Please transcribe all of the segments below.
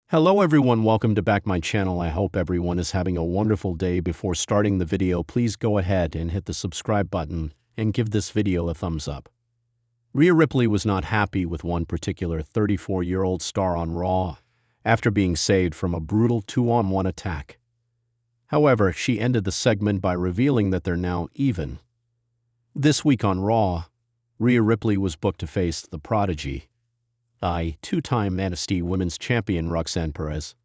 Hello everyone, welcome to back my channel. I hope everyone is having a wonderful day. Before starting the video, please go ahead and hit the subscribe button and give this video a thumbs up. Rhea Ripley was not happy with one particular 34-year-old star on Raw after being saved from a brutal 2-on-1 attack. However, she ended the segment by revealing that they're now even. This week on Raw, Rhea Ripley was booked to face the Prodigy, two-time NXT Women's Champion Roxanne Perez.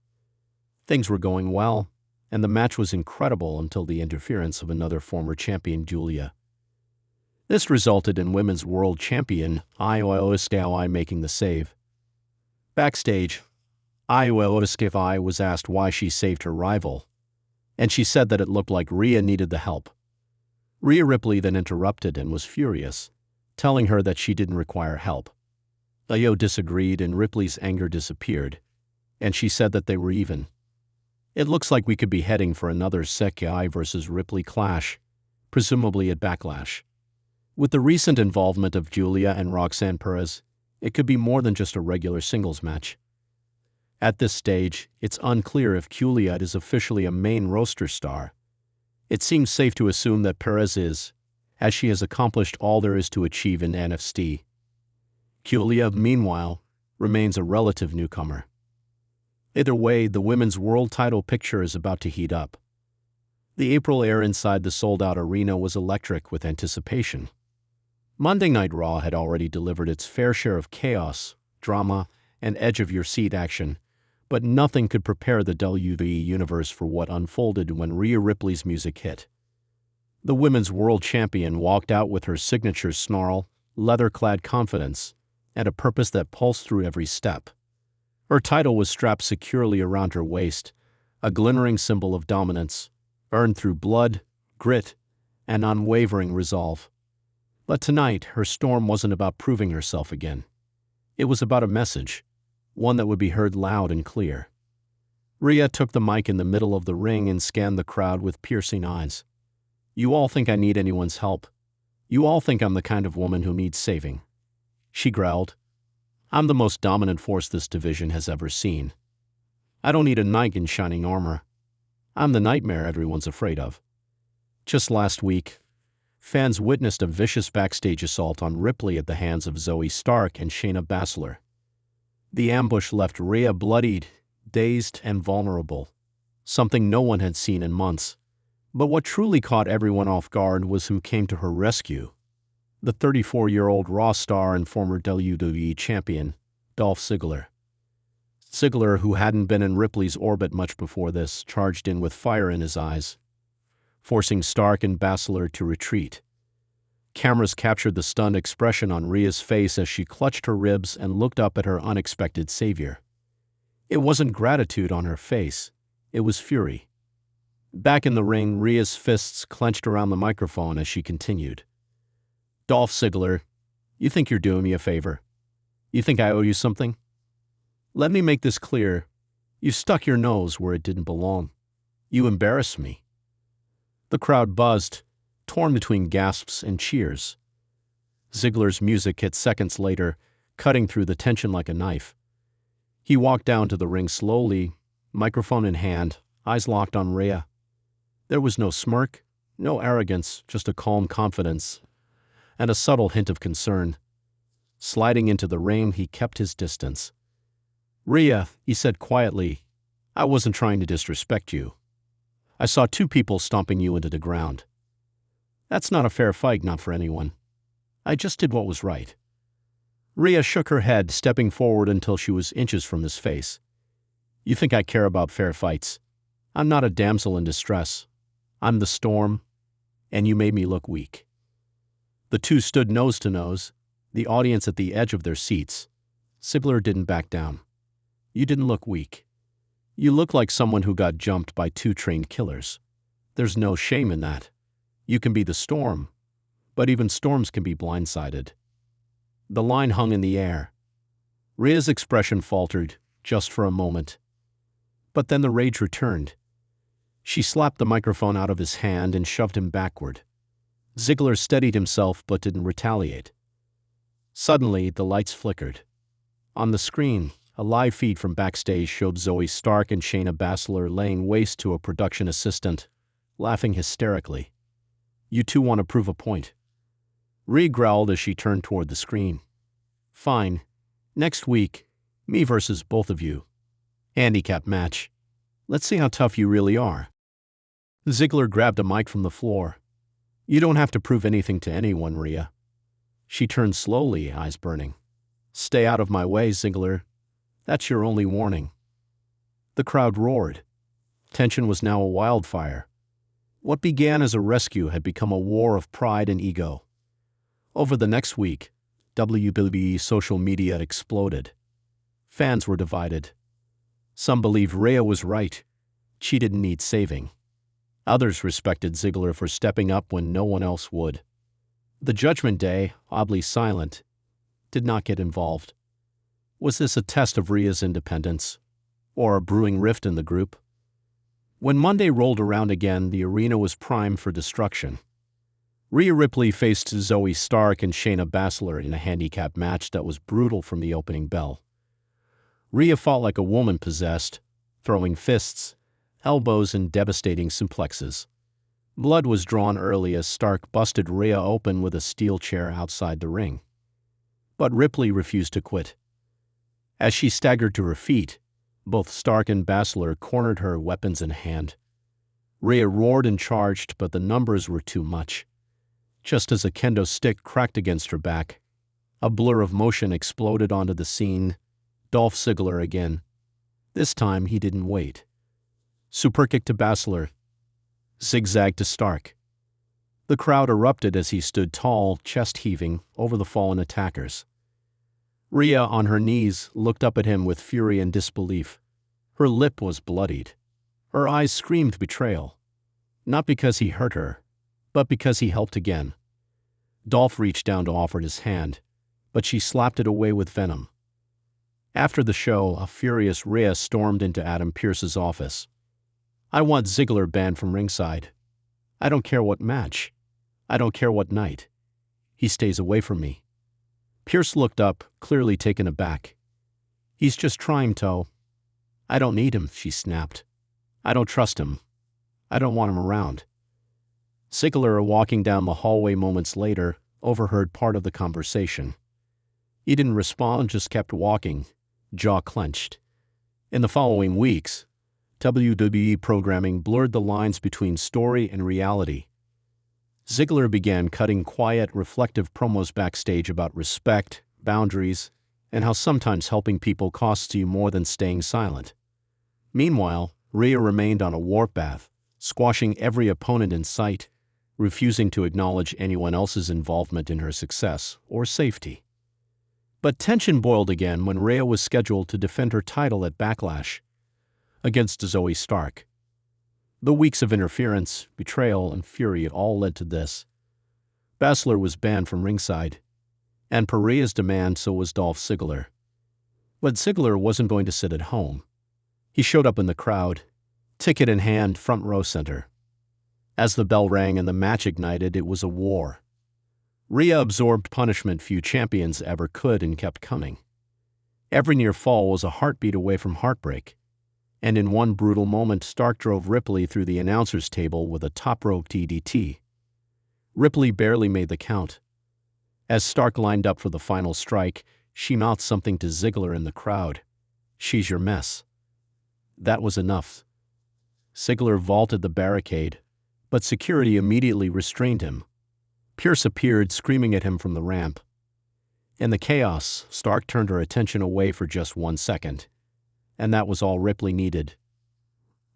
Things were going well, and the match was incredible until the interference of another former champion, Julia. This resulted in Women's World Champion Io Shirai making the save. Backstage, Io Shirai was asked why she saved her rival, and she said that it looked like Rhea needed the help. Rhea Ripley then interrupted and was furious, telling her that she didn't require help. Io disagreed and Ripley's anger disappeared, and she said that they were even. It looks like we could be heading for another Shirai versus Ripley clash, presumably at Backlash. With the recent involvement of Julia and Roxanne Perez, it could be more than just a regular singles match. At this stage, it's unclear if Julia is officially a main roster star. It seems safe to assume that Perez is, as she has accomplished all there is to achieve in NXT. Julia, meanwhile, remains a relative newcomer. Either way, the women's world title picture is about to heat up. The April air inside the sold-out arena was electric with anticipation. Monday Night Raw had already delivered its fair share of chaos, drama, and edge-of-your-seat action, but nothing could prepare the WWE Universe for what unfolded when Rhea Ripley's music hit. The Women's World Champion walked out with her signature snarl, leather-clad confidence, and a purpose that pulsed through every step. Her title was strapped securely around her waist, a glimmering symbol of dominance, earned through blood, grit, and unwavering resolve. But tonight, her storm wasn't about proving herself again. It was about a message, one that would be heard loud and clear. Rhea took the mic in the middle of the ring and scanned the crowd with piercing eyes. "You all think I need anyone's help. You all think I'm the kind of woman who needs saving," she growled. "I'm the most dominant force this division has ever seen. I don't need a knight in shining armor. I'm the nightmare everyone's afraid of." Just last week, fans witnessed a vicious backstage assault on Ripley at the hands of Zoe Stark and Shayna Baszler. The ambush left Rhea bloodied, dazed, and vulnerable, something no one had seen in months. But what truly caught everyone off guard was who came to her rescue. The 34-year-old Raw star and former WWE champion, Dolph Ziggler. Ziggler, who hadn't been in Ripley's orbit much before this, charged in with fire in his eyes, forcing Stark and Baszler to retreat. Cameras captured the stunned expression on Rhea's face as she clutched her ribs and looked up at her unexpected savior. It wasn't gratitude on her face, it was fury. Back in the ring, Rhea's fists clenched around the microphone as she continued. "Dolph Ziggler, you think you're doing me a favor? You think I owe you something? Let me make this clear. You stuck your nose where it didn't belong. You embarrassed me." The crowd buzzed, torn between gasps and cheers. Ziggler's music hit seconds later, cutting through the tension like a knife. He walked down to the ring slowly, microphone in hand, eyes locked on Rhea. There was no smirk, no arrogance, just a calm confidence and a subtle hint of concern. Sliding into the ring, he kept his distance. "Rhea," he said quietly, "I wasn't trying to disrespect you. I saw two people stomping you into the ground. That's not a fair fight, not for anyone. I just did what was right." Rhea shook her head, stepping forward until she was inches from his face. "You think I care about fair fights? I'm not a damsel in distress. I'm the Storm, and you made me look weak." The two stood nose to nose, the audience at the edge of their seats. Ziggler didn't back down. "You didn't look weak. You look like someone who got jumped by two trained killers. There's no shame in that. You can be the Storm, but even storms can be blindsided." The line hung in the air. Rhea's expression faltered, just for a moment. But then the rage returned. She slapped the microphone out of his hand and shoved him backward. Ziggler steadied himself but didn't retaliate. Suddenly, the lights flickered. On the screen, A live feed from backstage showed Zoe Stark and Shayna Baszler laying waste to a production assistant, laughing hysterically. "You two want to prove a point." Rhea growled as she turned toward the screen. "Fine. Next week, me versus both of you. Handicap match. Let's see how tough you really are." Ziggler grabbed a mic from the floor. "You don't have to prove anything to anyone, Rhea." She turned slowly, eyes burning. "Stay out of my way, Ziggler. That's your only warning." The crowd roared. Tension was now a wildfire. What began as a rescue had become a war of pride and ego. Over the next week, WWE social media exploded. Fans were divided. Some believed Rhea was right. She didn't need saving. Others respected Ziggler for stepping up when no one else would. The Judgment Day, oddly silent, did not get involved. Was this a test of Rhea's independence, or a brewing rift in the group? When Monday rolled around again, the arena was primed for destruction. Rhea Ripley faced Zoe Stark and Shayna Baszler in a handicap match that was brutal from the opening bell. Rhea fought like a woman possessed, throwing fists, elbows, and devastating suplexes. Blood was drawn early as Stark busted Rhea open with a steel chair outside the ring. But Ripley refused to quit. As she staggered to her feet, both Stark and Baszler cornered her, weapons in hand. Rhea roared and charged, but the numbers were too much. Just as a kendo stick cracked against her back, a blur of motion exploded onto the scene. Dolph Ziggler again. This time he didn't wait. Superkick to Baszler. Zigzag to Stark. The crowd erupted as he stood tall, chest heaving, over the fallen attackers. Rhea, on her knees, looked up at him with fury and disbelief. Her lip was bloodied. Her eyes screamed betrayal. Not because he hurt her, but because he helped again. Dolph reached down to offer his hand, but she slapped it away with venom. After the show, a furious Rhea stormed into Adam Pearce's office. "I want Ziggler banned from ringside. I don't care what match. I don't care what night. He stays away from me." Pearce looked up, clearly taken aback. "He's just trying, Toe." "I don't need him," she snapped. "I don't trust him. I don't want him around." Ziggler, walking down the hallway moments later, overheard part of the conversation. He didn't respond, just kept walking, jaw clenched. In the following weeks, WWE programming blurred the lines between story and reality. Ziggler began cutting quiet, reflective promos backstage about respect, boundaries, and how sometimes helping people costs you more than staying silent. Meanwhile, Rhea remained on a warpath, squashing every opponent in sight, refusing to acknowledge anyone else's involvement in her success or safety. But tension boiled again when Rhea was scheduled to defend her title at Backlash against Zoe Stark. The weeks of interference, betrayal, and fury all led to this. Baszler was banned from ringside, and per Rhea's demand, so was Dolph Ziggler. But Ziggler wasn't going to sit at home. He showed up in the crowd, ticket in hand, front row center. As the bell rang and the match ignited, it was a war. Rhea absorbed punishment few champions ever could and kept coming. Every near fall was a heartbeat away from heartbreak. And in one brutal moment, Stark drove Ripley through the announcer's table with a top rope DDT. Ripley barely made the count. As Stark lined up for the final strike, she mouthed something to Ziggler in the crowd. "She's your mess." That was enough. Ziggler vaulted the barricade, but security immediately restrained him. Pearce appeared, screaming at him from the ramp. In the chaos, Stark turned her attention away for just 1 second. And that was all Ripley needed.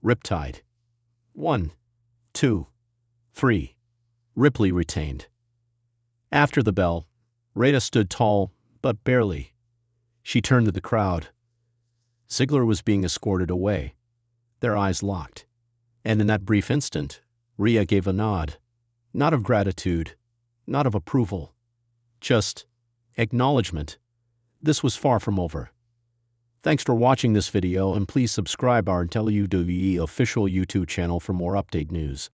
Riptide. 1, 2, 3. Ripley retained. After the bell, Rhea stood tall, but barely. She turned to the crowd. Ziggler was being escorted away. Their eyes locked. And in that brief instant, Rhea gave a nod. Not of gratitude, not of approval. Just acknowledgement. This was far from over. Thanks for watching this video, and please subscribe our WWE official YouTube channel for more update news.